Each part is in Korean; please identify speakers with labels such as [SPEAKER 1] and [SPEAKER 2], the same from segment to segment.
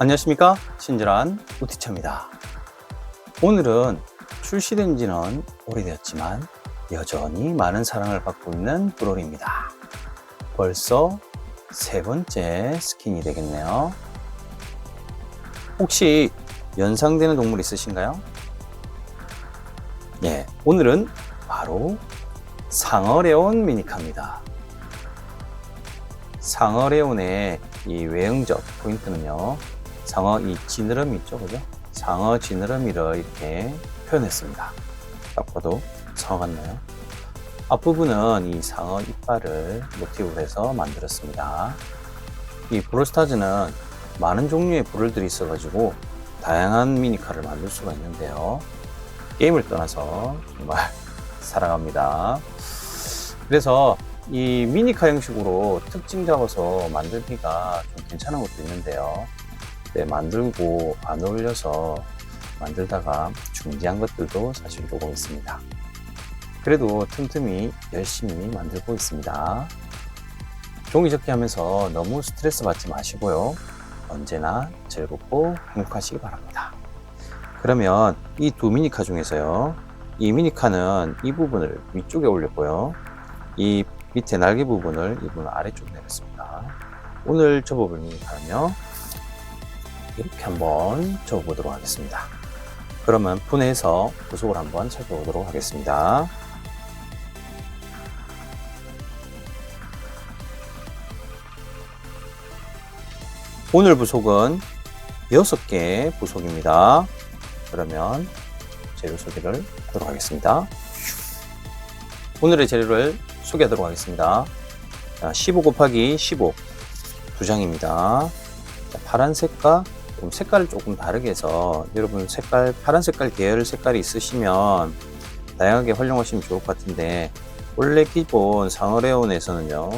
[SPEAKER 1] 안녕하십니까, 친절한 우티처입니다. 오늘은 출시된 지는 오래되었지만 여전히 많은 사랑을 받고 있는 브롤입니다. 벌써 세 번째 스킨이 되겠네요. 혹시 연상되는 동물 있으신가요? 예, 오늘은 바로 상어레온 미니카입니다. 상어레온의 이 외형적 포인트는요, 상어 이 지느러미 있죠, 그죠? 상어 지느러미를 이렇게 표현했습니다. 딱 봐도 상어 같나요? 앞부분은 이 상어 이빨을 모티브로 해서 만들었습니다. 이 브롤스타즈는 많은 종류의 브롤들이 있어가지고 다양한 미니카를 만들 수가 있는데요. 게임을 떠나서 정말 사랑합니다. 그래서 이 미니카 형식으로 특징 잡아서 만들기가 좀 괜찮은 것도 있는데요. 네, 만들고 안 어울려서 만들다가 중지한 것들도 사실 조금 있습니다. 그래도 틈틈이 열심히 만들고 있습니다. 종이 접기 하면서 너무 스트레스 받지 마시고요. 언제나 즐겁고 행복하시기 바랍니다. 그러면 이 두 미니카 중에서요, 이 미니카는 이 부분을 위쪽에 올렸고요, 이 밑에 날개 부분을 이 부분 아래쪽에 내렸습니다. 오늘 접어볼 미니카는요, 이렇게 한번 접어보도록 하겠습니다. 그러면 분해해서 부속을 한번 살펴보도록 하겠습니다. 오늘 부속은 6개 부속입니다. 그러면 재료 소개를 하도록 하겠습니다. 오늘의 재료를 소개하도록 하겠습니다. 15 곱하기 15 두 장입니다. 파란색과 색깔을 조금 다르게 해서, 여러분 파란 색깔 계열 색깔이 있으시면 다양하게 활용하시면 좋을 것 같은데, 원래 기본 상어레온에서는요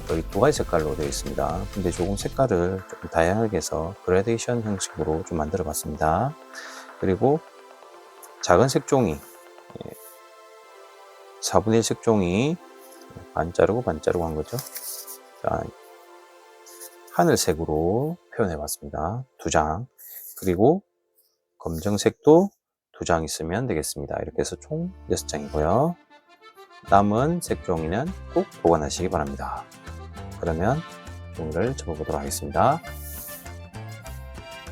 [SPEAKER 1] 거의 두 가지 색깔로 되어 있습니다. 근데 조금 색깔을 조금 다양하게 해서 그라데이션 형식으로 좀 만들어 봤습니다. 그리고 작은 색종이 4분의 1 색종이 반 자르고 반 자르고 한 거죠. 자, 하늘색으로 표현해 봤습니다. 두 장. 그리고 검정색도 두 장 있으면 되겠습니다. 이렇게 해서 총 6장이고요. 남은 색종이는 꼭 보관하시기 바랍니다. 그러면 종이를 접어보도록 하겠습니다.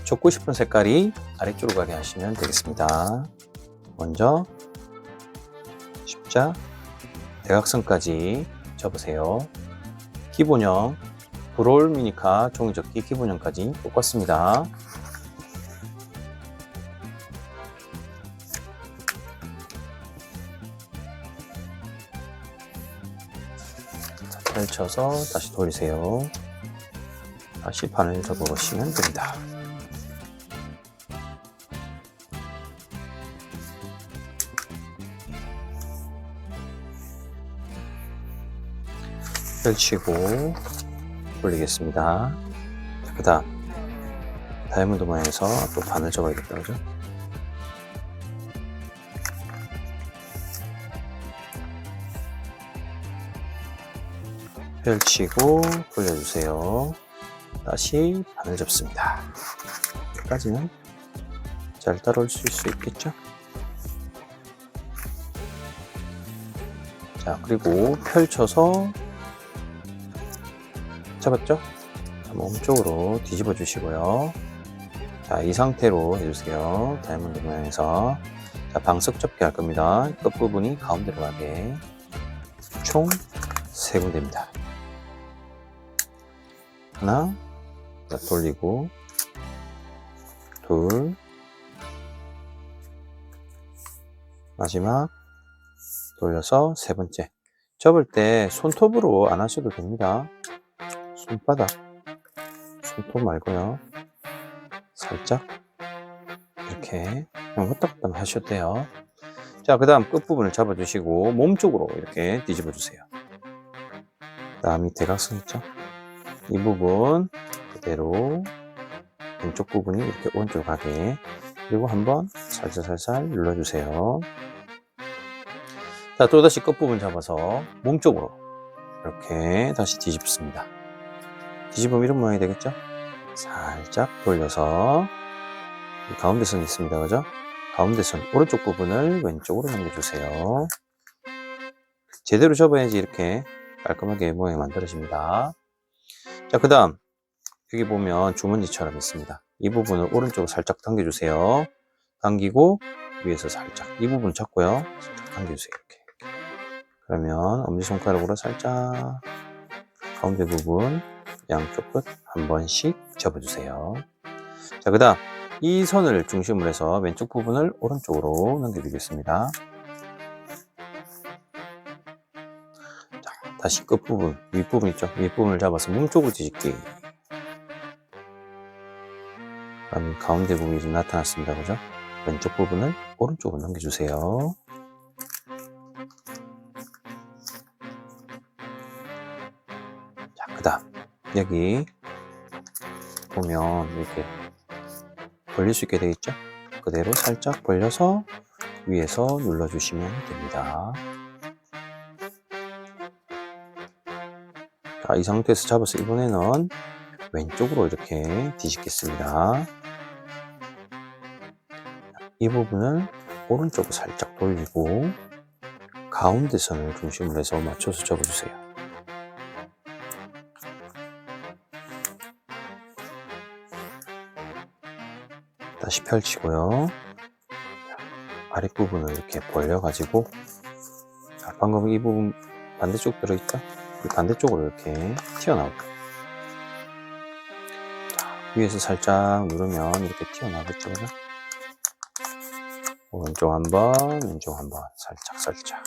[SPEAKER 1] 접고 싶은 색깔이 아래쪽으로 가게 하시면 되겠습니다. 먼저 십자, 대각선까지 접으세요. 기본형 브롤 미니카 종이접기 기본형까지 똑같습니다. 펼쳐서 다시 돌리세요. 다시 반을 접어보시면 됩니다. 펼치고 돌리겠습니다. 그 다음 다이아몬드 모양에서 또 반을 접어야겠다, 그죠? 펼치고 돌려주세요. 다시 반을 접습니다. 여기까지는 잘 따라오실 수 있겠죠? 자, 그리고 펼쳐서 잡았죠? 자, 몸쪽으로 뒤집어 주시고요. 자, 이 상태로 해주세요. 다이아몬드 모양에서. 자, 방석 접기 할 겁니다. 끝부분이 가운데로 가게. 총 3군데입니다. 하나, 자, 돌리고, 둘, 마지막, 돌려서 세 번째. 접을 때 손톱으로 안 하셔도 됩니다. 손바닥, 손톱 말고요. 살짝 이렇게 그냥 후딱후딱 하셔도 돼요. 자, 그 다음 끝부분을 잡아주시고 몸쪽으로 이렇게 뒤집어 주세요. 그 다음 이 대각선 있죠? 이 부분 그대로 왼쪽 부분이 이렇게 오른쪽으로 가게, 그리고 한번 살살 눌러주세요. 자, 또다시 끝부분 잡아서 몸쪽으로 이렇게 다시 뒤집습니다. 뒤집으면 이런 모양이 되겠죠? 살짝 돌려서 이 가운데 선 있습니다. 그죠? 가운데 선 오른쪽 부분을 왼쪽으로 넘겨주세요. 제대로 접어야지 이렇게 깔끔하게 모양이 만들어집니다. 자, 그 다음 여기 보면 주머니처럼 있습니다. 이 부분을 오른쪽으로 살짝 당겨주세요. 당기고 위에서 살짝 이 부분 잡고요. 살짝 당겨주세요. 이렇게. 그러면 엄지손가락으로 살짝 가운데 부분 양쪽 끝 한 번씩 접어주세요. 자, 그 다음 이 선을 중심으로 해서 왼쪽 부분을 오른쪽으로 넘겨주겠습니다. 자, 다시 끝부분, 윗부분 있죠? 윗부분을 잡아서 몸쪽으로 뒤집기. 그럼 가운데 부분이 좀 나타났습니다. 그죠? 왼쪽 부분을 오른쪽으로 넘겨주세요. 자, 그 다음 여기 보면 이렇게 벌릴 수 있게 되어 있죠? 그대로 살짝 벌려서 위에서 눌러주시면 됩니다. 자, 이 상태에서 잡아서 이번에는 왼쪽으로 이렇게 뒤집겠습니다. 이 부분을 오른쪽으로 살짝 돌리고 가운데 선을 중심으로 해서 맞춰서 접어주세요. 다시 펼치고요. 아랫부분을 이렇게 벌려가지고 방금 이 부분 반대쪽 들어있죠? 그 반대쪽으로 이렇게 튀어나오고 위에서 살짝 누르면 이렇게 튀어나오겠죠? 그죠? 오른쪽 한번, 왼쪽 한번 살짝.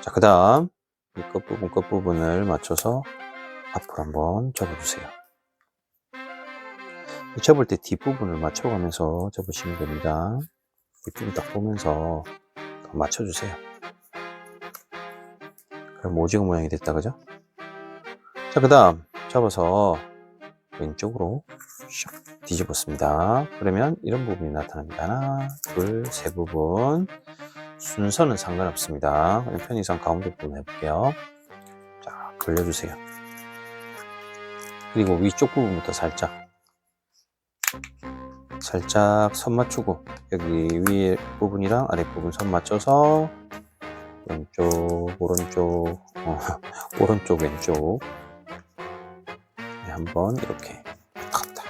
[SPEAKER 1] 자, 그 다음 이 끝부분을 맞춰서 앞으로 한번 접어주세요. 접을 때 뒷부분을 맞춰가면서 접으시면 됩니다. 뒷부분 딱 보면서 맞춰주세요. 그럼 오징어 모양이 됐다, 그죠? 자, 그 다음 접어서 왼쪽으로 샥 뒤집었습니다. 그러면 이런 부분이 나타납니다. 하나, 둘, 세 부분. 순서는 상관없습니다. 편의상 가운데 부분 해볼게요. 자, 벌려주세요. 그리고 위쪽 부분부터 살짝 선 맞추고 여기 위에 부분이랑 아래 부분 선 맞춰서 왼쪽, 오른쪽, 오른쪽, 왼쪽 한번 이렇게 갔다.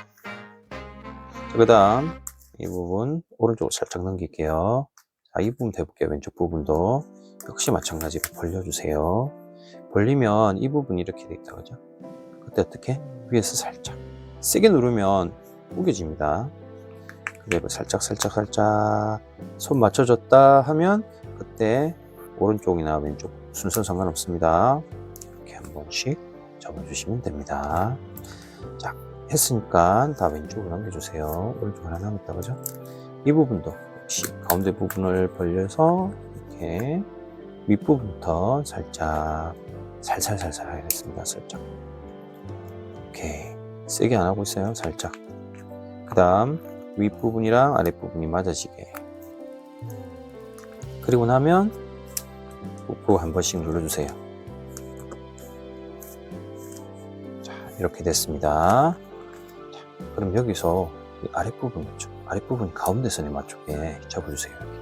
[SPEAKER 1] 그 다음 이 부분 오른쪽으로 살짝 넘길게요. 자, 이 부분 해볼게요. 왼쪽 부분도 역시 마찬가지로 벌려주세요. 벌리면 이 부분이 이렇게 되겠다, 그죠? 그때 어떻게? 위에서 살짝 세게 누르면 우겨집니다. 그대로 살짝 손 맞춰줬다 하면 그때 오른쪽이나 왼쪽 순서 상관없습니다. 이렇게 한 번씩 접어주시면 됩니다. 자, 했으니까 다 왼쪽으로 남겨주세요. 오른쪽 하나 남았다, 그죠? 이 부분도 역시 가운데 부분을 벌려서 이렇게 윗부분부터 살짝 살살 하겠습니다. 살짝 오케이, 세게 안 하고 있어요. 살짝. 그 다음 윗부분이랑 아랫부분이 맞아지게. 그리고 나면 꾹꾹 한 번씩 눌러주세요. 자, 이렇게 됐습니다. 자, 그럼 여기서 이 아랫부분 있죠? 아랫부분 가운데 선에 맞추게 접어주세요. 이렇게.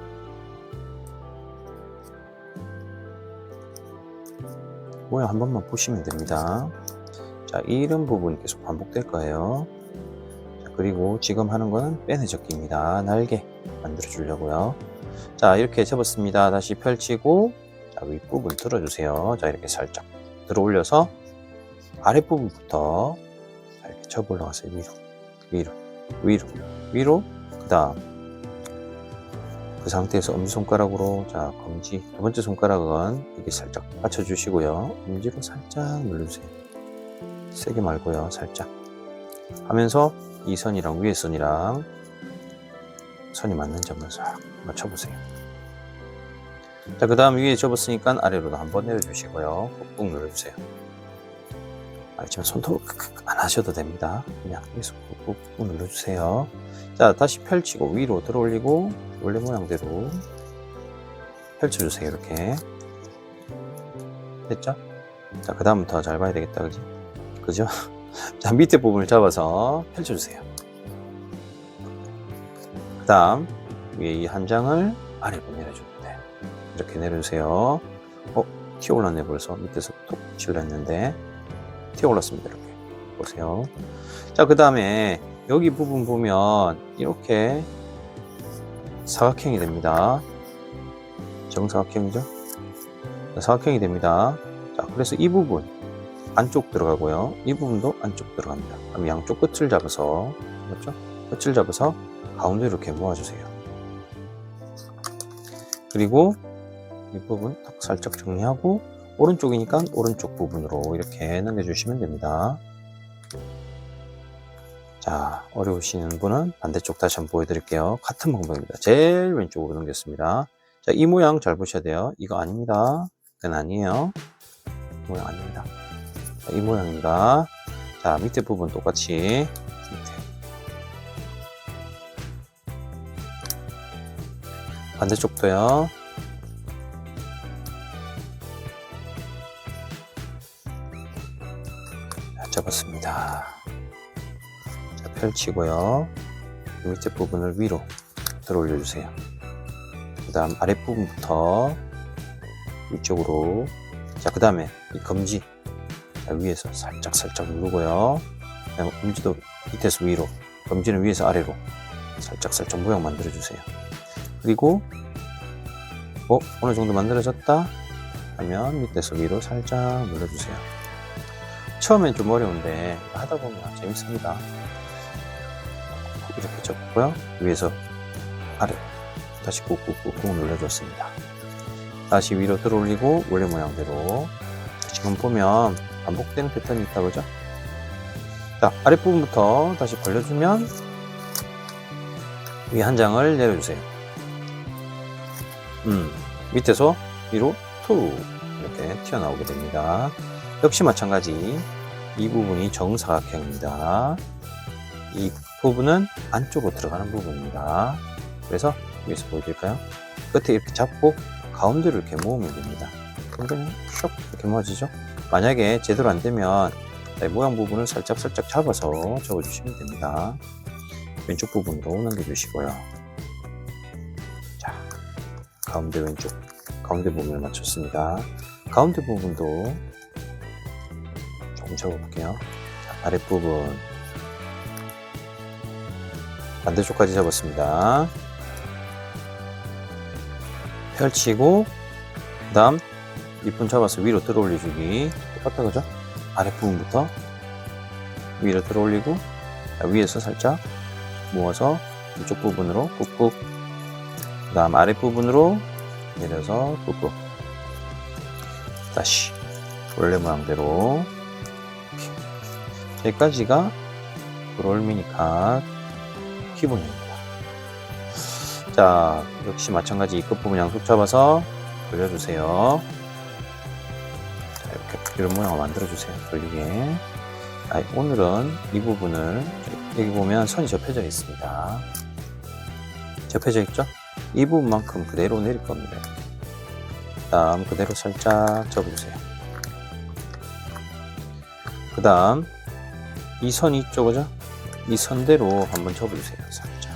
[SPEAKER 1] 모양 한 번만 보시면 됩니다. 자, 이런 부분이 계속 반복될 거예요. 그리고 지금 하는 거는 빼내 접기입니다. 날개 만들어 주려고요. 자, 이렇게 접었습니다. 다시 펼치고 자, 윗부분 들어주세요. 자, 이렇게 살짝 들어 올려서 아랫부분부터 이렇게 접어 올라가세요. 위로. 그 다음 그 상태에서 엄지손가락으로 자, 검지 두 번째 손가락은 이렇게 살짝 받쳐주시고요. 엄지로 살짝 눌러주세요. 세게 말고요. 살짝 하면서 이 선이랑 위에 선이랑 선이 맞는 점을 싹 맞춰보세요. 자, 그 다음 위에 접었으니까 아래로도 한번 내려주시고요. 꾹꾹 눌러주세요. 알지만 손톱 안 하셔도 됩니다. 그냥 여기서 꾹꾹 눌러주세요. 자, 다시 펼치고 위로 들어 올리고 원래 모양대로 펼쳐주세요. 이렇게 됐죠? 자, 그 다음부터 잘 봐야 되겠다, 그지? 그죠? 자, 밑에 부분을 잡아서 펼쳐주세요. 그 다음 위에 이 한 장을 아래로 내려주는데 이렇게 내려주세요. 튀어 올랐네. 벌써 밑에서 톡 칠려 했는데 튀어 올랐습니다. 이렇게 보세요. 자, 그 다음에 여기 부분 보면 이렇게 사각형이 됩니다. 정사각형이죠? 사각형이 됩니다. 자, 그래서 이 부분 안쪽 들어가고요. 이 부분도 안쪽 들어갑니다. 그럼 양쪽 끝을 잡아서, 그렇죠? 끝을 잡아서 가운데로 이렇게 모아주세요. 그리고 이 부분 딱 살짝 정리하고 오른쪽이니까 오른쪽 부분으로 이렇게 넘겨주시면 됩니다. 자, 어려우시는 분은 반대쪽 다시 한번 보여드릴게요. 같은 방법입니다. 제일 왼쪽으로 넘겼습니다. 자, 이 모양 잘 보셔야 돼요. 이거 아닙니다. 그건 아니에요. 이 모양 아닙니다. 자, 이 모양입니다. 자, 밑에 부분 똑같이 밑에 반대쪽도요. 잡았습니다. 자, 펼치고요. 밑에 부분을 위로 들어 올려주세요. 그 다음 아랫부분부터 위쪽으로. 자, 그 다음에 이 검지 위에서 살짝 누르고요. 그 다음에 검지도 밑에서 위로, 검지는 위에서 아래로 살짝 모양 만들어주세요. 그리고 어느 정도 만들어졌다 하면 밑에서 위로 살짝 눌러주세요. 처음엔 좀 어려운데 하다 보면 재밌습니다. 이렇게 접고요. 위에서 아래 다시 꾹꾹꾹 눌러줬습니다. 다시 위로 들어 올리고 원래 모양대로. 지금 보면 반복되는 패턴이 있다, 그죠? 자, 아랫부분부터 다시 벌려주면 위 한 장을 내려주세요. 밑에서 위로 툭 이렇게 튀어나오게 됩니다. 역시 마찬가지 이 부분이 정사각형입니다. 이 부분은 안쪽으로 들어가는 부분입니다. 그래서 위에서 보여드릴까요? 끝에 이렇게 잡고 가운데로 이렇게 모으면 됩니다. 그러면 슉 이렇게 모아지죠? 만약에 제대로 안 되면 모양 부분을 살짝 잡아서 접어주시면 됩니다. 왼쪽 부분으로 넘겨주시고요. 자, 가운데 왼쪽, 가운데 부분을 맞췄습니다. 가운데 부분도 조금 접어볼게요. 자, 아랫부분 반대쪽까지 접었습니다. 펼치고 그 다음 밑분 잡아서 위로 들어 올려주기. 똑같다, 그죠? 아랫부분부터 위로 들어 올리고 위에서 살짝 모아서 이쪽 부분으로 꾹꾹, 그 다음 아랫부분으로 내려서 꾹꾹, 다시 원래 모양대로. 여기까지가 브롤 미니카 기본입니다. 자, 역시 마찬가지 이 끝부분 양쪽 잡아서 돌려주세요. 자, 이렇게 이런 모양을 만들어주세요. 돌리게. 오늘은 이 부분을 여기 보면 선이 접혀져 있습니다. 접혀져 있죠? 이 부분만큼 그대로 내릴 겁니다. 다음 그대로 살짝 접어주세요. 그 다음 이 선이 있죠, 그죠? 이 선대로 한번 접어주세요. 살짝.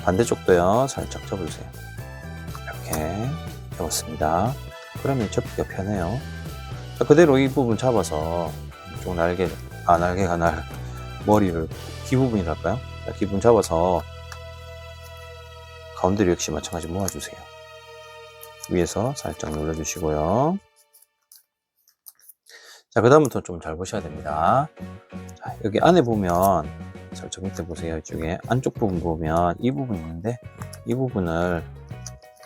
[SPEAKER 1] 반대쪽도요, 살짝 접어주세요. 이렇게 접었습니다. 그러면 접기가 편해요. 자, 그대로 이 부분 잡아서 이쪽 날개가 머리를 귀 부분이랄까요? 자, 귀 부분 잡아서 가운데로 역시 마찬가지 모아주세요. 위에서 살짝 눌러주시고요. 자, 그 다음부터 좀 잘 보셔야 됩니다. 자, 여기 안에 보면 살짝 밑에 보세요. 이쪽에 안쪽 부분 보면 이 부분이 있는데 이 부분을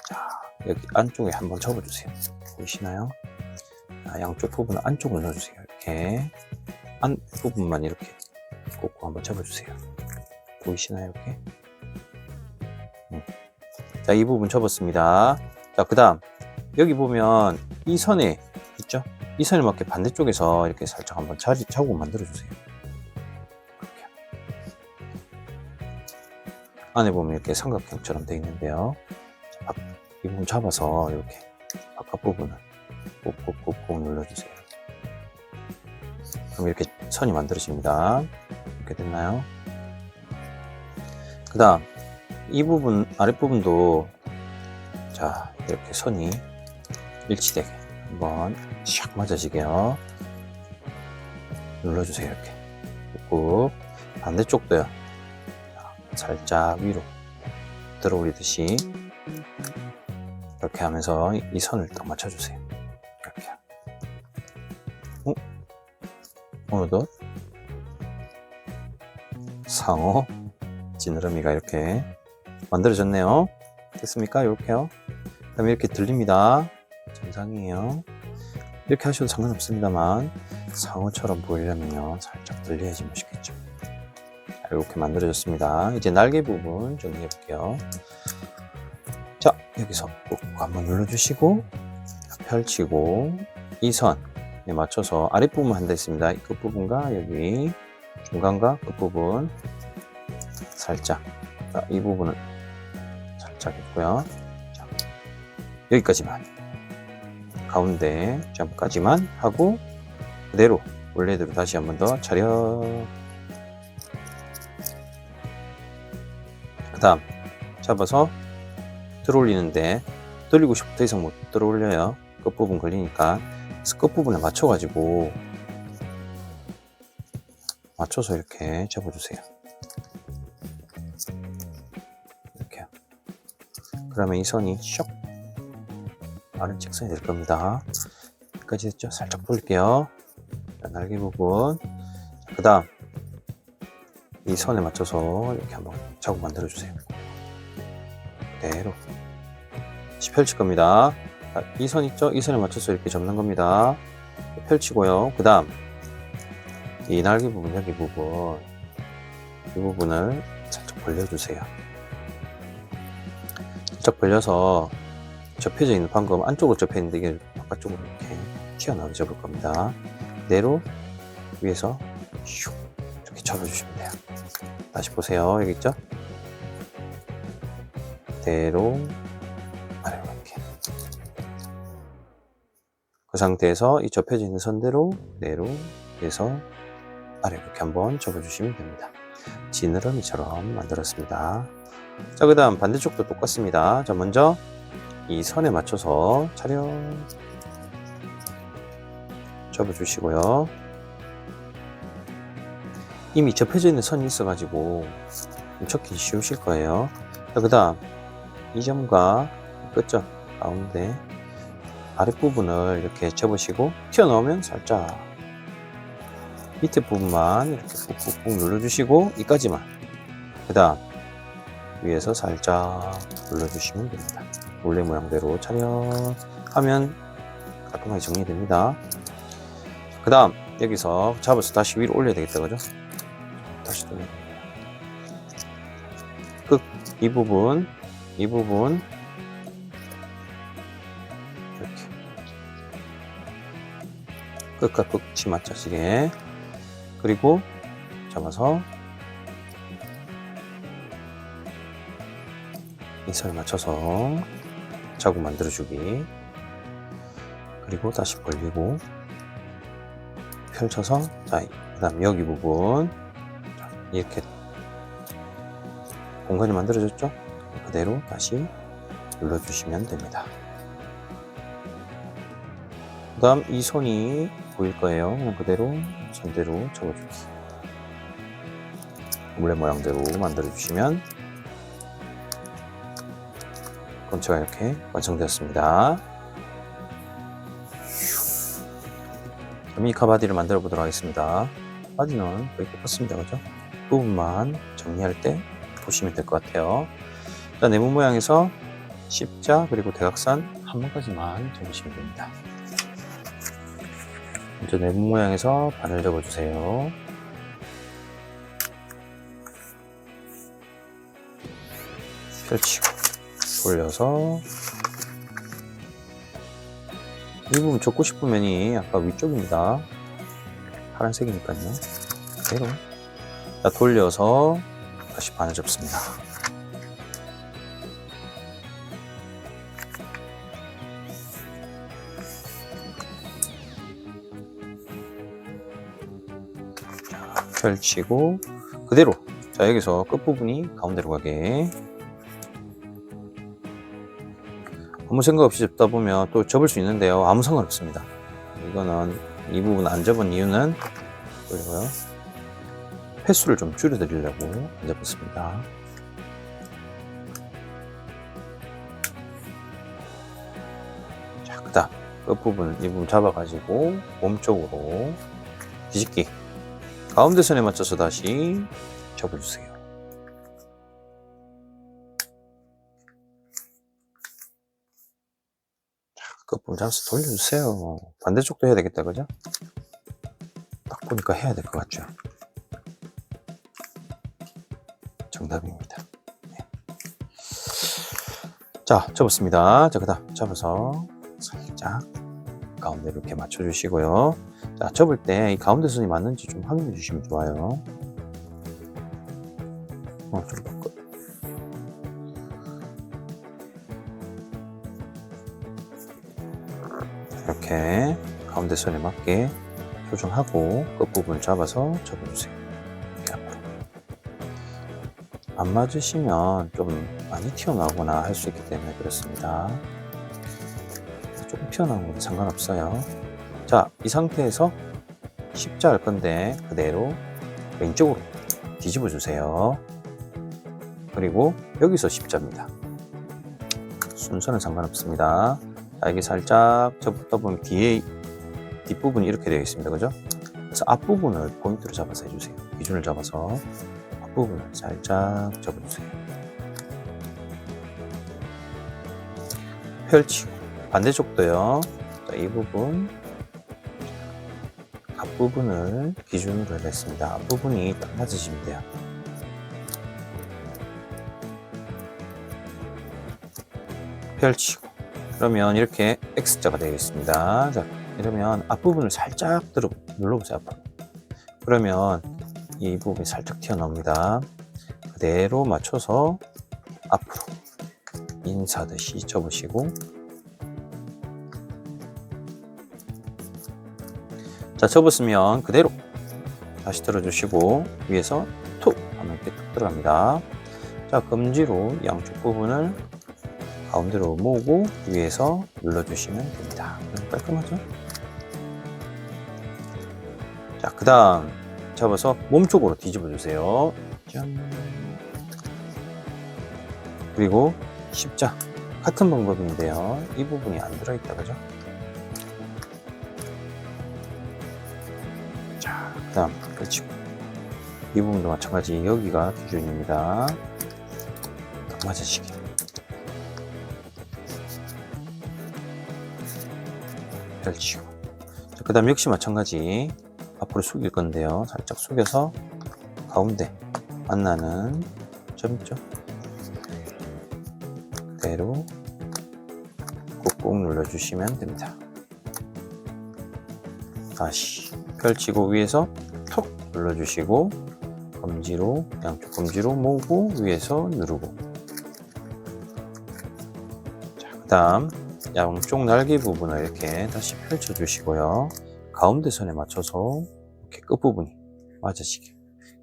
[SPEAKER 1] 자, 여기 안쪽에 한번 접어주세요. 보이시나요? 자, 양쪽 부분을 안쪽으로 넣어주세요. 이렇게 안 부분만 이렇게 꽂고 한번 접어주세요. 보이시나요? 이렇게. 자, 이 부분 접었습니다. 자, 그 다음 여기 보면 이 선에 있죠? 이 선에 맞게 반대쪽에서 이렇게 살짝 한번 자국 만들어주세요. 이렇게. 안에 보면 이렇게 삼각형처럼 되어 있는데요. 자, 이 부분 잡아서 이렇게 바깥 부분을 꾹꾹꾹꾹 눌러주세요. 그럼 이렇게 선이 만들어집니다. 이렇게 됐나요? 그 다음 이 부분 아랫부분도 자 이렇게 선이 일치되게 한번 샥 맞아지게요. 눌러주세요. 이렇게 꾹. 반대쪽도요. 살짝 위로 들어 올리듯이 이렇게 하면서 이 선을 딱 맞춰주세요. 이렇게. 어느덧 상어 지느러미가 이렇게 만들어졌네요. 됐습니까? 이렇게요. 그다음에 이렇게 들립니다. 정상이에요. 이렇게 하셔도 상관없습니다만 상어처럼 보이려면요 살짝 들려야지 멋있겠죠. 이렇게 만들어졌습니다. 이제 날개 부분 정리해 볼게요. 자 여기서 꾹 한번 눌러주시고 펼치고 이 선에 맞춰서 아랫부분 한다 했습니다. 이 끝부분과 여기 중간과 끝부분 살짝 이 부분은 살짝 있고요. 자, 여기까지만 가운데 점까지만 하고 그대로 원래대로 다시 한번 더 차려. 그 다음 잡아서 들어 올리는데 돌리고 싶을 때 더 이상 못 들어 올려요. 끝부분 걸리니까. 그래서 끝부분에 맞춰가지고 맞춰서 이렇게 잡아주세요. 이렇게요. 그러면 이 선이 슉 마른 직선이 될 겁니다. 여기까지 됐죠? 살짝 돌릴게요. 날개 부분. 그 다음 이 선에 맞춰서 이렇게 한번 자국 만들어 주세요. 그대로 다시 펼칠 겁니다. 이 선 있죠? 이 선에 맞춰서 이렇게 접는 겁니다. 펼치고요. 그 다음 이 날개 부분, 여기 부분 이 부분을 살짝 벌려주세요. 살짝 벌려서 접혀져 있는 방금 안쪽으로 접혀 있는데 이게 바깥쪽으로 이렇게 튀어나오게 접을 겁니다. 그대로 위에서 슉 이렇게 접어주시면 돼요. 다시 보세요. 여기 있죠? 그대로 아래로 이렇게. 그 상태에서 이 접혀져 있는 선대로 그대로 위에서 아래로 이렇게 한번 접어주시면 됩니다. 지느러미처럼 만들었습니다. 자, 그 다음 반대쪽도 똑같습니다. 자, 먼저 이 선에 맞춰서 차려 접어주시고요. 이미 접혀져 있는 선이 있어가지고 좀 접기 쉬우실 거예요. 자, 그 다음 이 점과 끝점 가운데 아랫부분을 이렇게 접으시고 튀어나오면 살짝 밑에 부분만 이렇게 꾹꾹꾹 눌러주시고 이까지만. 그 다음 위에서 살짝 눌러주시면 됩니다. 원래 모양대로 촬영하면 깔끔하게 정리됩니다. 그 다음 여기서 잡아서 다시 위로 올려야 되겠다, 그죠? 다시 돌려야 됩니다. 끝, 이 부분 이렇게 끝과 끝이 맞춰지게. 그리고 잡아서 이 선에 맞춰서 자국 만들어주기. 그리고 다시 벌리고 펼쳐서 자, 그 다음 여기 부분 이렇게 공간이 만들어졌죠? 그대로 다시 눌러주시면 됩니다. 그 다음 이 손이 보일 거예요. 그냥 그대로 선대로 접어주기. 원래 모양대로 만들어주시면 건체가 이렇게 완성되었습니다. 미카 바디를 만들어 보도록 하겠습니다. 바디는 거의 똑같습니다. 그죠? 부분만 정리할 때 보시면 될 것 같아요. 자, 네모 모양에서 십자 그리고 대각선 한 번까지만 접으시면 됩니다. 먼저 네모 모양에서 반을 접어주세요. 펼치고 돌려서 이 부분 접고 싶은 면이 아까 위쪽입니다. 파란색이니까요. 그대로 자, 돌려서 다시 반을 접습니다. 펼치고 그대로. 자, 여기서 끝부분이 가운데로 가게. 아무 생각 없이 접다 보면 또 접을 수 있는데요. 아무 상관없습니다. 이거는 이 부분 안 접은 이유는 그리고요. 횟수를 좀 줄여드리려고 안 접었습니다. 자, 그 다음 끝부분 이 부분 잡아가지고 몸쪽으로 뒤집기. 가운데 선에 맞춰서 다시 접어주세요. 자, 끝부분 잡아서 돌려주세요. 반대쪽도 해야 되겠다, 그죠? 딱 보니까 해야 될 것 같죠? 정답입니다. 네. 자, 접었습니다. 자, 그 다음 접어서 살짝 가운데 이렇게 맞춰주시고요. 자, 접을 때 이 가운데 선이 맞는지 좀 확인해 주시면 좋아요. 좀 바꿔. 이렇게 가운데 선에 맞게 조정하고 끝부분을 잡아서 접어주세요. 이렇게 앞으로. 안 맞으시면 좀 많이 튀어나오거나 할 수 있기 때문에 그렇습니다. 조금 튀어나온 것도 상관없어요. 자, 이 상태에서 십자 할 건데 그대로 왼쪽으로 뒤집어 주세요. 그리고 여기서 십자입니다. 순서는 상관없습니다. 자, 여기 살짝 접다 보면 뒤에 뒷부분이 이렇게 되어 있습니다. 그죠? 그래서 앞부분을 포인트로 잡아서 해주세요. 기준을 잡아서 앞부분을 살짝 접어주세요. 펼치고 반대쪽도요. 자, 이 부분 앞부분을 기준으로 했습니다. 앞부분이 딱 맞으시면 돼요. 펼치고 그러면 이렇게 X자가 되겠습니다. 자, 이러면 앞부분을 살짝 눌러보세요. 앞으로. 그러면 이 부분이 살짝 튀어나옵니다. 그대로 맞춰서 앞으로 인사듯이 접으시고, 자, 접었으면 그대로 다시 들어주시고 위에서 툭 하면 이렇게 툭 들어갑니다. 자, 검지로 양쪽 부분을 가운데로 모으고 위에서 눌러주시면 됩니다. 깔끔하죠? 자, 그 다음 잡아서 몸쪽으로 뒤집어 주세요. 짠. 그리고 십자 같은 방법인데요. 이 부분이 안 들어있다, 그죠? 자, 그 다음 펼치고 이 부분도 마찬가지 여기가 기준입니다. 딱 맞으시게. 펼치고. 그 다음 역시 마찬가지 앞으로 숙일 건데요. 살짝 숙여서 가운데 만나는 점 있죠? 그대로 꾹꾹 눌러주시면 됩니다. 다시 펼치고 위에서 톡 눌러주시고 검지로 양쪽 검지로 모으고 위에서 누르고. 자, 그 다음 양쪽 날개 부분을 이렇게 다시 펼쳐 주시고요. 가운데 선에 맞춰서 이렇게 끝부분이 맞아지게,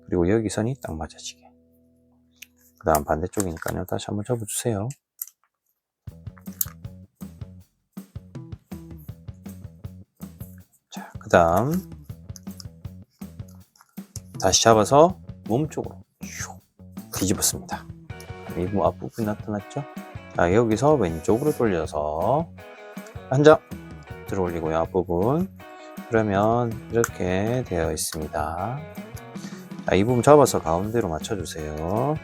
[SPEAKER 1] 그리고 여기 선이 딱 맞아지게. 그 다음 반대쪽이니까요. 다시 한번 접어주세요. 자, 그 다음 다시 잡아서 몸쪽으로 슉 뒤집었습니다. 이 앞부분이 나타났죠? 자, 여기서 왼쪽으로 돌려서 한 장 들어 올리고요. 앞부분. 그러면 이렇게 되어 있습니다. 자, 이 부분 잡아서 가운데로 맞춰주세요.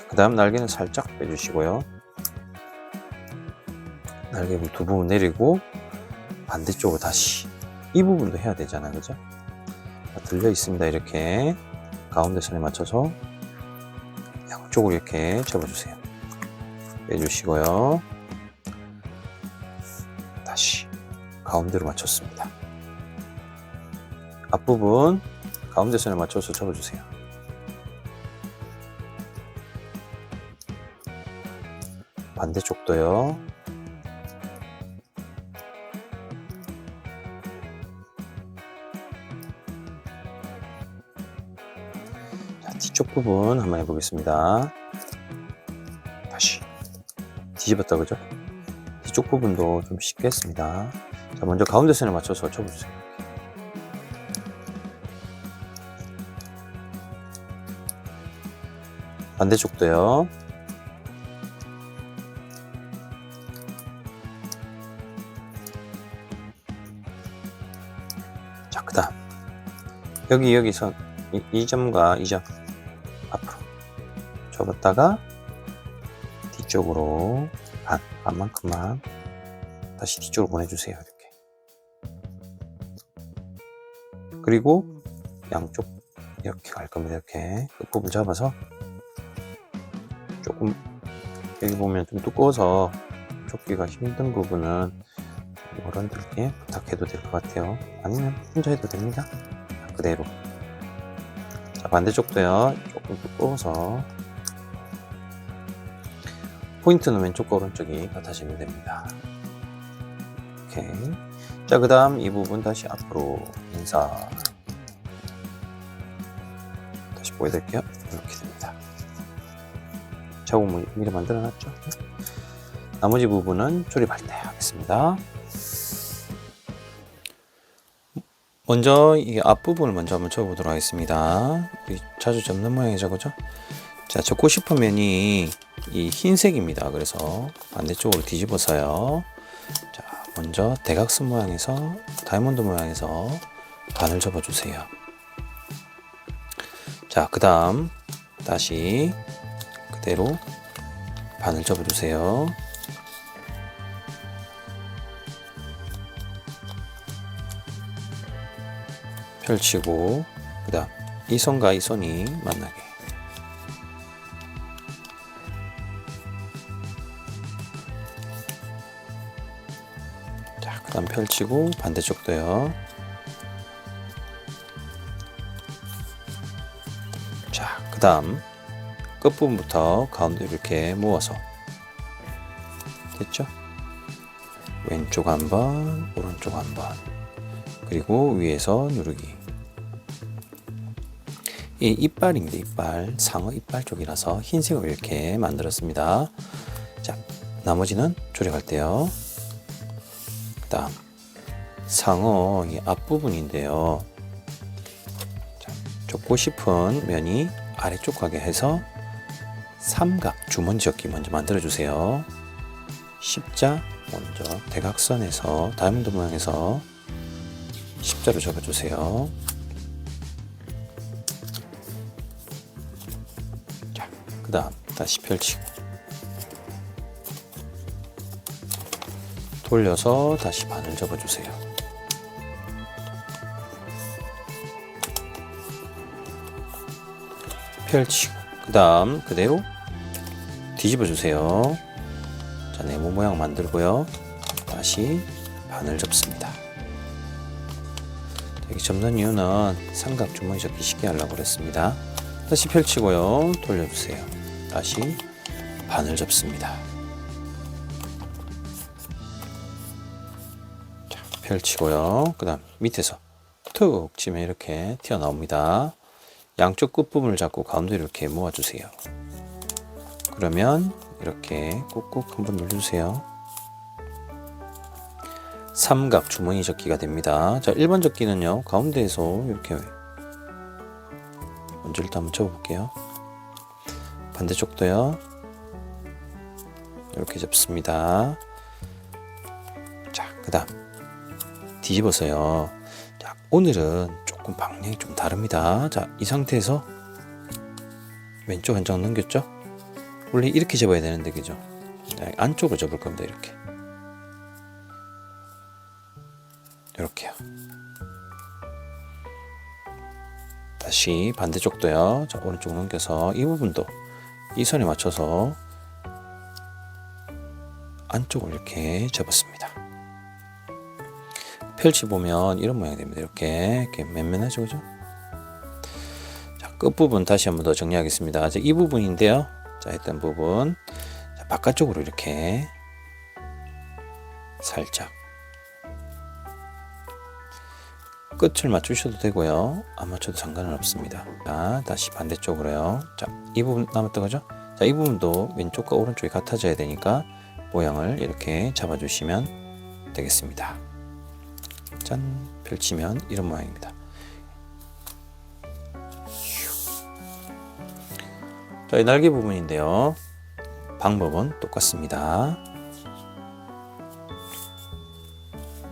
[SPEAKER 1] 그 다음 날개는 살짝 빼주시고요. 날개 두 부분 내리고 반대쪽으로 다시 이 부분도 해야 되잖아요, 그죠? 들려 있습니다. 이렇게 가운데 선에 맞춰서 양쪽으로 이렇게 접어주세요. 빼주시고요. 다시 가운데로 맞췄습니다. 앞부분 가운데 선에 맞춰서 접어주세요. 반대쪽도요. 뒤쪽 부분 한번 해보겠습니다. 다시 뒤집었다 그죠? 뒤쪽 부분도 좀 쉽게 했습니다. 자, 먼저 가운데 선에 맞춰서 접어주세요. 반대쪽도요. 자, 그 다음 여기서 이 점과 이 점 앞으로 접었다가 뒤쪽으로 반만큼만 다시 뒤쪽으로 보내주세요. 이렇게. 그리고 양쪽 이렇게 갈 겁니다. 이렇게 끝부분 잡아서 조금 여기 보면 좀 두꺼워서 좁기가 힘든 부분은 어른들께 부탁해도 될 것 같아요. 아니면 혼자 해도 됩니다. 그대로. 자, 반대쪽도요. 조금 두꺼워서 포인트는 왼쪽과 오른쪽이 같아지면 됩니다. 오케이. 자, 그 다음 이 부분 다시 앞으로 인사. 다시 보여드릴게요. 이렇게 됩니다. 자국 미리 만들어 놨죠. 나머지 부분은 조립할 때 하겠습니다. 먼저 이 앞부분을 먼저 한번 접어보도록 하겠습니다. 우리 자주 접는 모양이죠, 그죠? 자, 접고 싶은 면이 이 흰색입니다. 그래서 반대쪽으로 뒤집어서요. 자, 먼저 대각선 모양에서 다이아몬드 모양에서 반을 접어주세요. 자, 그 다음 다시 그대로 반을 접어주세요. 펼치고 그 다음 이 선과 이 선이 만나게. 자, 그 다음 펼치고 반대쪽도요. 자, 그 다음 끝부분부터 가운데 이렇게 모아서 됐죠? 왼쪽 한번, 오른쪽 한번, 그리고 위에서 누르기. 이 이빨입니다. 이빨, 상어 이빨 쪽이라서 흰색으로 이렇게 만들었습니다. 자, 나머지는 조립할 때요. 그 다음 상어 이 앞부분인데요. 자, 접고 싶은 면이 아래쪽 가게 해서 삼각 주머니 접기 먼저 만들어 주세요. 십자 먼저 대각선에서 다이아몬드 모양에서 십자로 접어주세요. 자, 그 다음 다시 펼치고 돌려서 다시 반을 접어주세요. 펼치고 그 다음 그대로 뒤집어주세요. 자, 네모 모양 만들고요. 다시 반을 접습니다. 여기 접는 이유는 삼각 주머니 접기 쉽게 하려고 그랬습니다. 다시 펼치고요. 돌려주세요. 다시 반을 접습니다. 자, 펼치고요. 그 다음 밑에서 툭 치면 이렇게 튀어나옵니다. 양쪽 끝부분을 잡고 가운데 이렇게 모아주세요. 그러면 이렇게 꾹꾹 한번 눌러주세요. 삼각 주머니 접기가 됩니다. 자, 1번 접기는요, 가운데에서 이렇게 먼저 일단 한번 접어볼게요. 반대쪽도요, 이렇게 접습니다. 자, 그 다음 뒤집어서요. 자, 오늘은 조금 방향이 좀 다릅니다. 자, 이 상태에서 왼쪽 한장 넘겼죠? 원래 이렇게 접어야 되는데, 그죠? 자, 안쪽으로 접을 겁니다. 이렇게요. 다시 반대쪽도요. 자, 오른쪽 넘겨서 이 부분도 이 선에 맞춰서 안쪽을 이렇게 접었습니다. 펼치 보면 이런 모양이 됩니다. 이렇게 맨맨하죠, 그죠? 자, 끝부분 다시 한번 더 정리하겠습니다. 자, 이 부분인데요. 자, 했던 부분. 자, 바깥쪽으로 이렇게 살짝. 끝을 맞추셔도 되고요. 안 맞춰도 상관은 없습니다. 자, 다시 반대쪽으로요. 자, 이 부분 남았던 거죠? 자, 이 부분도 왼쪽과 오른쪽이 같아져야 되니까 모양을 이렇게 잡아주시면 되겠습니다. 짠! 펼치면 이런 모양입니다. 자, 이 날개 부분인데요. 방법은 똑같습니다.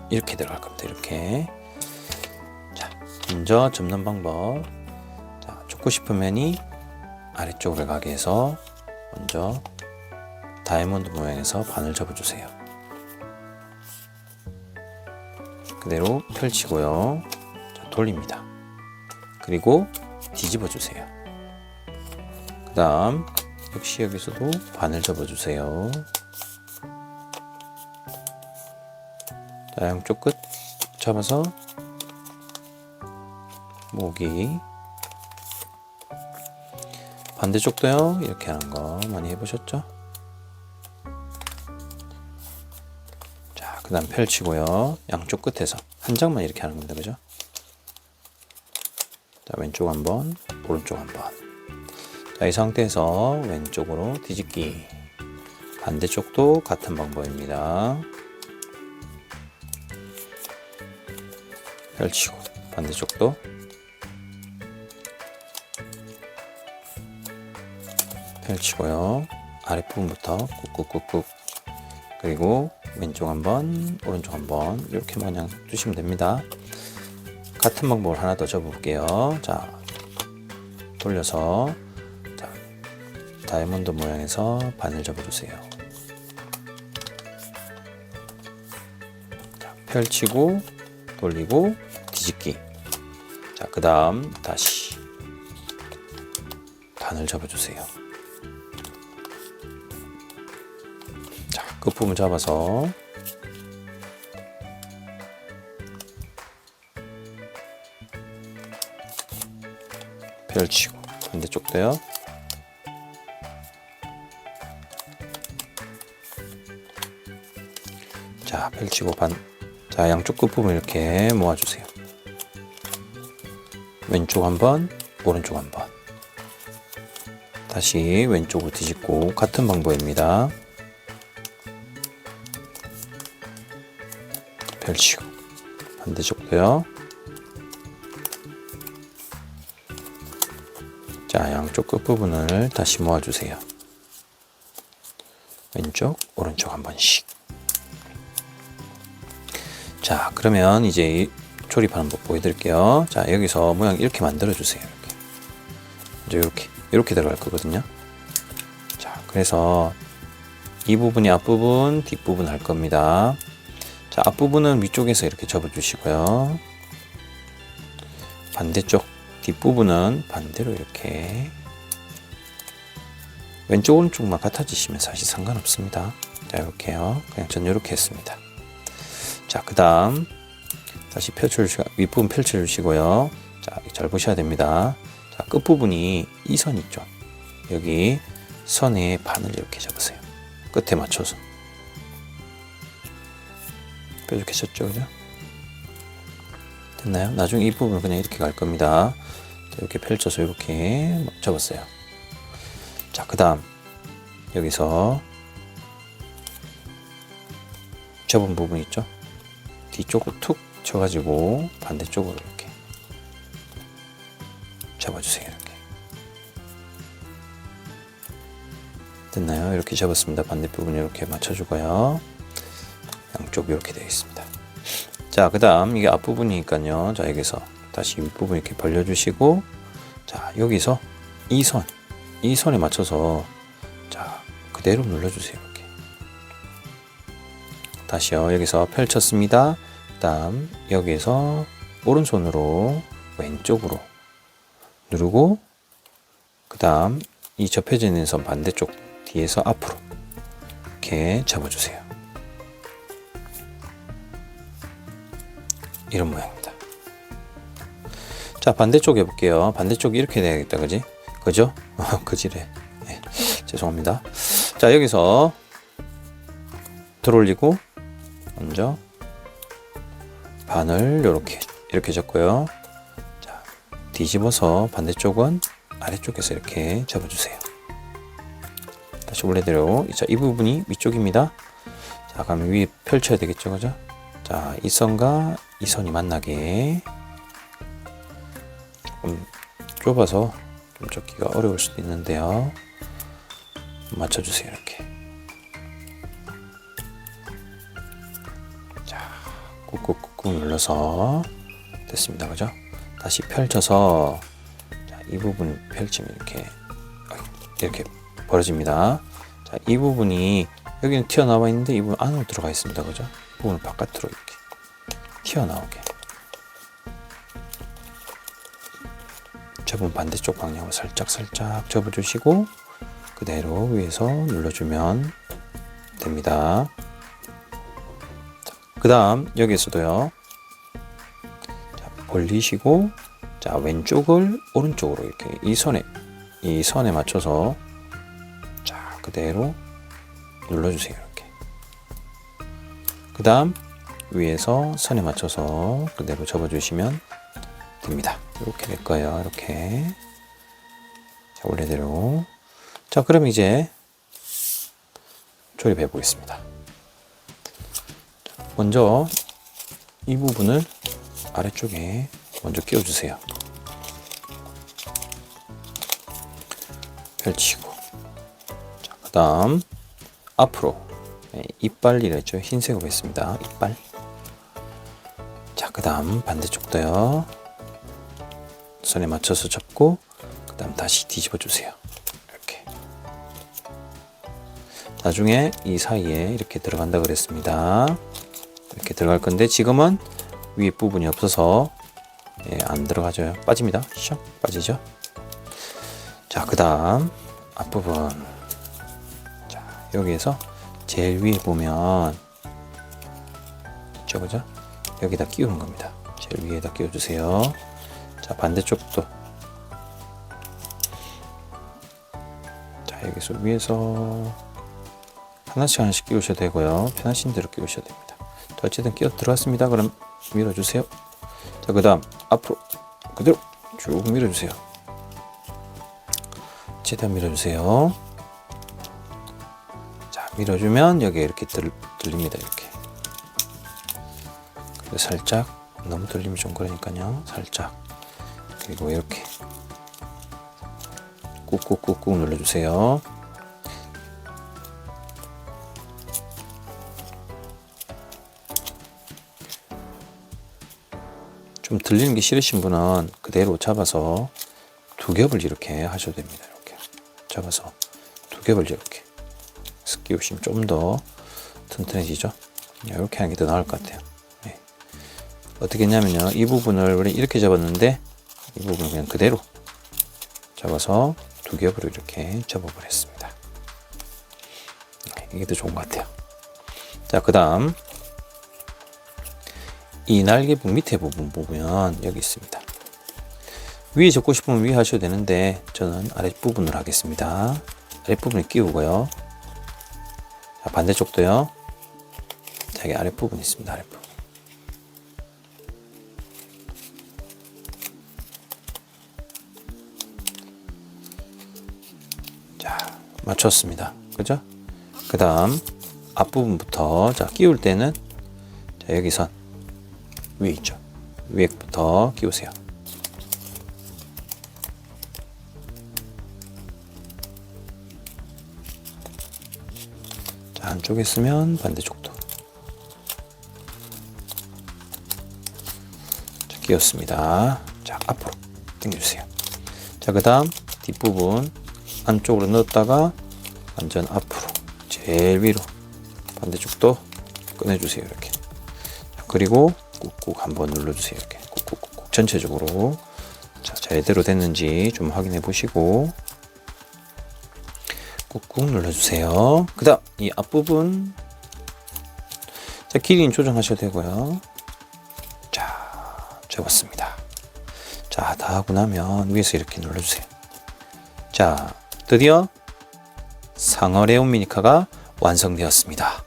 [SPEAKER 1] 이렇게 들어갈 겁니다. 이렇게. 자, 먼저 접는 방법. 자, 좁고 싶은 면이 아래쪽으로 가게 해서 먼저 다이아몬드 모양에서 반을 접어주세요. 그대로 펼치고요. 자, 돌립니다. 그리고 뒤집어 주세요. 그 다음 역시 여기서도 반을 접어주세요. 자, 양쪽 끝 잡아서 모으기. 반대쪽도요. 이렇게 하는 거 많이 해보셨죠? 자, 그 다음 펼치고요. 양쪽 끝에서 한 장만 이렇게 하는 겁니다. 그죠? 자, 왼쪽 한번, 오른쪽 한번. 자, 이 상태에서 왼쪽으로 뒤집기. 반대쪽도 같은 방법입니다. 펼치고 반대쪽도 펼치고요. 아랫부분부터 꾹꾹꾹꾹. 그리고 왼쪽 한번, 오른쪽 한번 이렇게 모양 주시면 됩니다. 같은 방법을 하나 더 접어볼게요. 자, 돌려서 자, 다이아몬드 모양에서 반을 접어주세요. 자, 펼치고 돌리고 뒤집기. 자, 그 다음 다시 반을 접어주세요. 자, 끝부분 잡아서 펼치고 반대쪽도요. 자, 펼치고 자, 양쪽 끝부분 이렇게 모아주세요. 왼쪽 한번, 오른쪽 한번. 다시 왼쪽으로 뒤집고 같은 방법입니다. 펼치고 반대쪽도요. 자, 양쪽 끝부분을 다시 모아주세요. 왼쪽, 오른쪽 한 번씩. 자, 그러면 이제 조립하는 법 보여드릴게요. 자, 여기서 모양 이렇게 만들어주세요. 이렇게. 이렇게 들어갈 거거든요. 자, 그래서 이 부분이 앞부분, 뒷부분 할 겁니다. 자, 앞부분은 위쪽에서 이렇게 접어주시고요. 반대쪽, 뒷부분은 반대로 이렇게. 왼쪽, 오른쪽만 같아지시면 사실 상관없습니다. 자, 이렇게요. 그냥 전 이렇게 했습니다. 자, 그 다음 다시 펼쳐주시고 윗부분 펼쳐주시고요. 자, 잘 보셔야 됩니다. 자, 끝부분이 이 선 있죠. 여기 선에 반을 이렇게 잡으세요. 끝에 맞춰서. 뾰족해졌죠, 그죠? 됐나요? 나중에 이 부분은 그냥 이렇게 갈 겁니다. 자, 이렇게 펼쳐서 이렇게 접었어요. 자, 그 다음 여기서 접은 부분 있죠? 뒤쪽으로 툭 쳐가지고 반대쪽으로 이렇게 접어주세요. 이렇게 됐나요? 이렇게 접었습니다. 반대부분 이렇게 맞춰주고요. 양쪽 이렇게 되어 있습니다. 자, 그 다음 이게 앞부분이니까요. 자, 여기서 다시 윗부분 이렇게 벌려주시고, 자, 여기서 이 선에 맞춰서 자, 그대로 눌러주세요. 이렇게 다시요. 여기서 펼쳤습니다. 그 다음 여기에서 오른손으로 왼쪽으로 누르고, 그 다음 이 접혀져 있는 선 반대쪽 뒤에서 앞으로 이렇게 잡아주세요. 이런 모양입니다. 자, 반대쪽 해볼게요. 반대쪽이 이렇게 돼야겠다. 그지? 그죠? 그지래. 네, 죄송합니다. 자, 여기서 들어올리고 먼저 반을 이렇게 이렇게 접고요. 자, 뒤집어서 반대쪽은 아래쪽에서 이렇게 접어주세요. 다시 원래대로. 자, 이 부분이 위쪽입니다. 자, 그럼 위에 펼쳐야 되겠죠, 그죠? 자, 이 선과 이 선이 만나게. 조금 좁아서 좀 접기가 어려울 수도 있는데요. 맞춰주세요, 이렇게. 자, 꾹꾹꾹꾹 눌러서 됐습니다, 그죠? 다시 펼쳐서, 자, 이 부분 펼치면 이렇게 벌어집니다. 자, 이 부분이 여기는 튀어나와 있는데 이 부분 안으로 들어가 있습니다, 그죠? 이 부분을 바깥으로 이렇게 튀어나오게. 접은 반대쪽 방향으로 살짝 접어주시고 그대로 위에서 눌러주면 됩니다. 그 다음 여기에서도요. 자, 벌리시고, 자, 왼쪽을 오른쪽으로 이렇게 이 선에 맞춰서, 자, 그대로 눌러주세요. 이렇게. 그 다음 위에서 선에 맞춰서 그대로 접어주시면 됩니다. 이렇게 될 거예요. 이렇게. 자, 원래대로. 자, 그럼 이제 조립해 보겠습니다. 먼저 이 부분을 아래쪽에 먼저 끼워주세요. 펼치고. 자, 그 다음 앞으로 이빨이라 했죠. 흰색으로 했습니다. 이빨. 자, 그 다음 반대쪽도요. 선에 맞춰서 접고 그 다음 다시 뒤집어 주세요. 이렇게. 나중에 이 사이에 이렇게 들어간다 그랬습니다. 이렇게 들어갈 건데 지금은 위에 부분이 없어서 안 들어가죠. 빠집니다. 슉 빠지죠. 자, 그 다음 앞부분. 자, 여기에서 제일 위에 보면 있죠, 그죠? 여기다 끼우는 겁니다. 제일 위에다 끼워주세요. 자, 반대쪽도. 자, 여기서 위에서 하나씩 끼우셔도 되고요. 편하신 대로 끼우셔도 됩니다. 자, 어쨌든 끼워 들어갔습니다. 그럼 밀어주세요. 자, 그 다음 앞으로 그대로 쭉 밀어주세요. 최대한 밀어주세요. 자, 밀어주면 여기에 이렇게 들립니다. 이렇게. 그리고 살짝, 너무 들리면 좀 그러니까요. 살짝. 그리고 이렇게 꾹꾹꾹꾹 눌러주세요. 좀 들리는 게 싫으신 분은 그대로 잡아서 두 겹을 이렇게 하셔도 됩니다. 이렇게 잡아서 두 겹을 이렇게 끼우시면 좀 더 튼튼해지죠. 이렇게 하는 게 더 나을 것 같아요. 네. 어떻게 했냐면요, 이 부분을 원래 이렇게 잡았는데 이 부분을 그냥 그대로 잡아서 두 겹으로 이렇게 접어버렸습니다. 네, 이게 더 좋은 것 같아요. 자, 그 다음 이 날개부 밑에 부분 보면 여기 있습니다. 위에 접고 싶으면 위에 하셔도 되는데 저는 아랫부분으로 하겠습니다. 아랫부분에 끼우고요. 자, 반대쪽도요. 자, 여기 아랫부분 있습니다. 아랫부분. 자, 맞췄습니다. 그죠? 그 다음 앞부분부터, 자, 끼울 때는 자, 여기 선 위에 있죠. 위에부터 끼우세요. 자, 한쪽에 쓰면 반대쪽도. 자, 끼웠습니다. 자, 앞으로 당겨주세요. 자, 그 다음 뒷부분 안쪽으로 넣었다가 완전 앞으로 제일 위로 반대쪽도 꺼내주세요. 이렇게. 자, 그리고 꾹꾹 한번 눌러주세요. 이렇게 꾹꾹꾹 전체적으로. 자, 제대로 됐는지 좀 확인해 보시고 꾹꾹 눌러주세요. 그 다음 이 앞부분, 자, 길이는 조정하셔도 되고요. 자, 접었습니다. 자, 다 하고 나면 위에서 이렇게 눌러주세요. 자, 드디어 상어 레온 미니카가 완성되었습니다.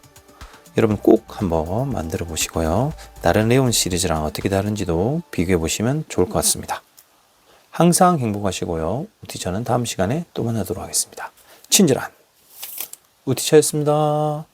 [SPEAKER 1] 여러분 꼭 한번 만들어 보시고요. 다른 레온 시리즈랑 어떻게 다른지도 비교해 보시면 좋을 것 같습니다. 항상 행복하시고요. 우티처는 다음 시간에 또 만나도록 하겠습니다. 친절한 우티처였습니다.